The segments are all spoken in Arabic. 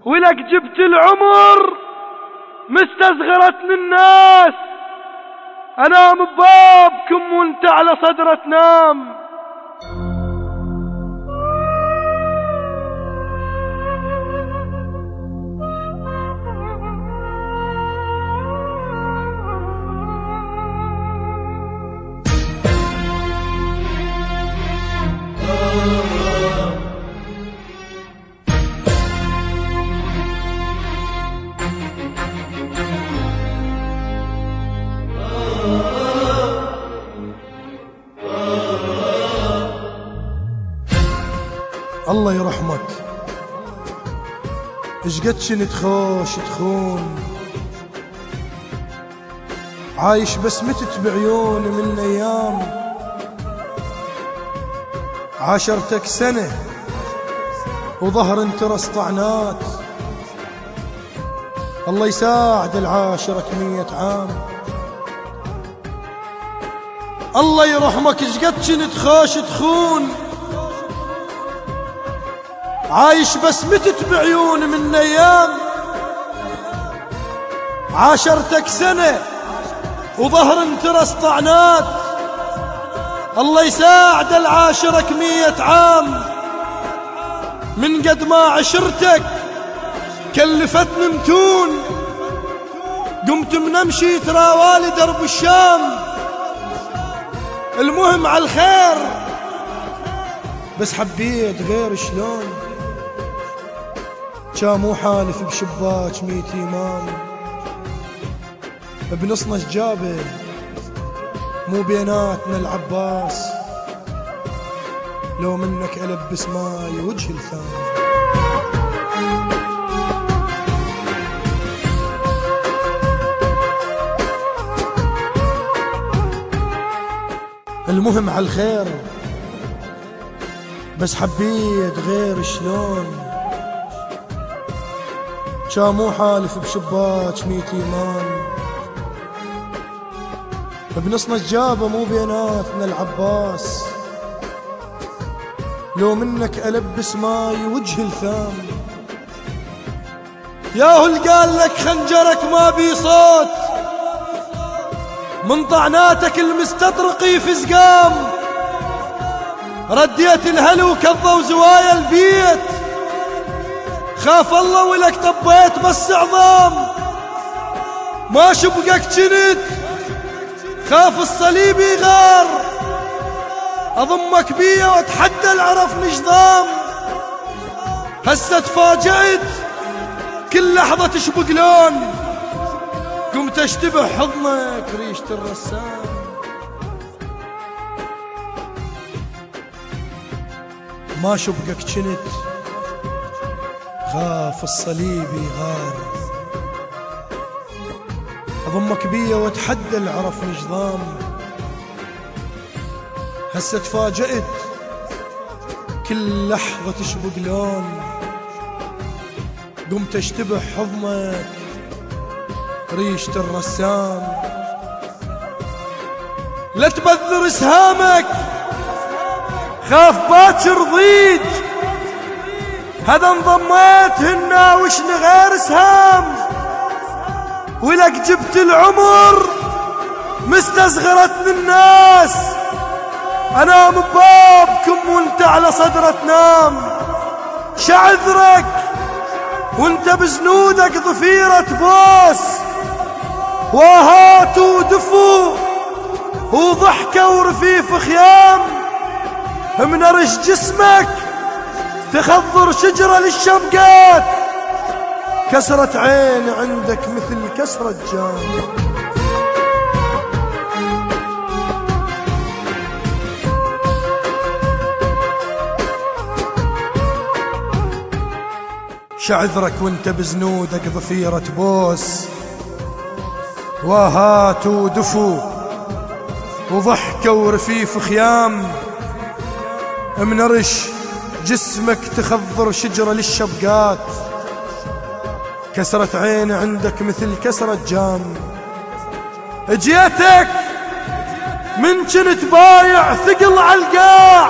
ولك جبت العمر مستصغرتني الناس، انام ببابكم وانت على صدرة تنام. الله يرحمك اشقد شنت خوش تخون، عايش بس متت بعيوني من ايام، عاشرتك سنة وظهر انترس طعنات، الله يساعد العاشرك 100 عام. الله يرحمك اشقد شنت خوش تخون، عايش بس متت بعيوني من ايام، عاشرتك سنة وظهر انترس طعنات، الله يساعد العاشرك 100 عام. من قد ما عشرتك كلفتني متون، قمت من امشي تراوالي درب الشام. المهم على الخير بس حبيت غير شلون، مو حالف بشباك 100 إمام، بنصنا جابه مو بيناتنا العباس، لو منك ألبس ماي وجه الثاني. المهم على الخير بس حبيت غير شلون، مو حالف بشباك 100 إمام، بنصنا الجابة مو بيناتنا العباس، لو منك ألبس ماي وجه الثام. ياهو اللي قال لك خنجرك ما بي صوت، من طعناتك المستطرقي في زقام، رديت الهلو كضوا زوايا البيت، خاف الله ولك طبيت بس عظام، ما شبقك جنت خاف الصليب يغار، اضمك بيا واتحدى العرف نجضام. هسه تفاجأت كل لحظة تشبق لون، قمت اشتبه حضنك ريشة الرسام. ما شبقك جنت خاف الصليب يغار، اضمك بيا واتحدى العرف نجضام. هسه تفاجأت كل لحظة تشبق لون، قمت اشتبه حضنك ريشة الرسام. لا تبذر اسهامك خاف باكر ضيج، هذا انضميت هنا وشن غير سهام، ولك جبت العمر مستصغرتني الناس، انام ببابكم وانت على صدرة تنام. شعذرك وانت بزنودك ضفيرة بوس، واهات ودفو وضحكة ورفيف خيام، منرش جسمك تخضر شجرة للشبقات، كسرة عين عندك مثل كسرة جام. شعذرك وانت بزنودك ضفيرة بوس، واهات ودفو وضحكة ورفيف خيام، منرش جسمك تخضر شجرة للشبقات، كسرة عين عندك مثل كسرة جام. جيتك من كنت بايع ثقل عالقاع،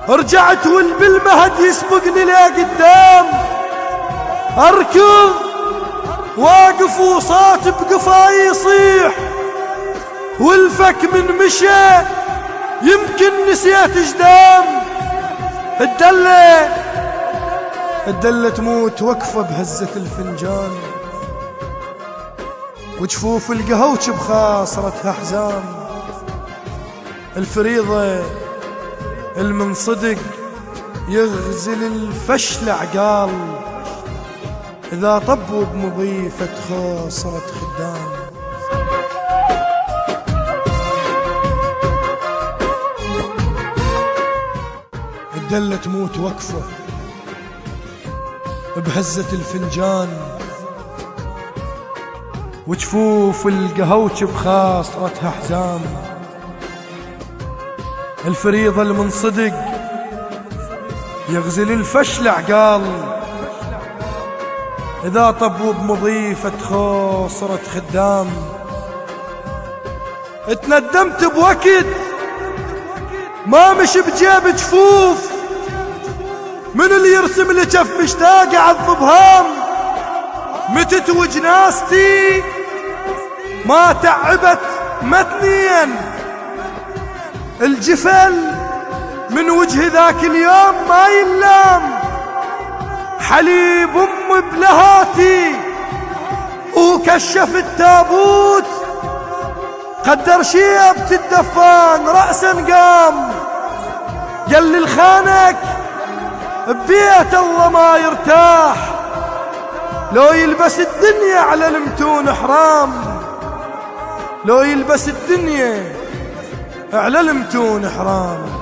رجعت والبالمهد يسبقني لقدام، أركض واقف وصوت بقفاي يصيح، والفك من مشى يمكن نسيت جدام. الدلة تموت وقفة بهزة الفنجان، وجفوف القهوج بخاصرتها حزام. الفريضة المنصدق يغزل الفشل عقال، إذا طبوا بمضيفة خاصرة خدام. الدلة تموت وقفة بهزة الفنجان، وجفوف القهوج بخاصرتها حزام. الفريضة المنصدق يغزل الفشل عقال، إذا طبوا بمضيفة خاصرة خدام. اتندمت بوقت ما مش بجيب جفوف، من اللي يرسم لي جف مشتاق عالظبهام. متت وجناستي ما تعبت متنين، الجفل من وجه ذاك اليوم ما يلام. حليب أم بلهاتي وكشف التابوت، قدر شيبة الدفان رأسا قام. قال لي الخانك ببيت الله ما يرتاح، لو يلبس الدنيا على المتون حرام. لو يلبس الدنيا على المتون حرام.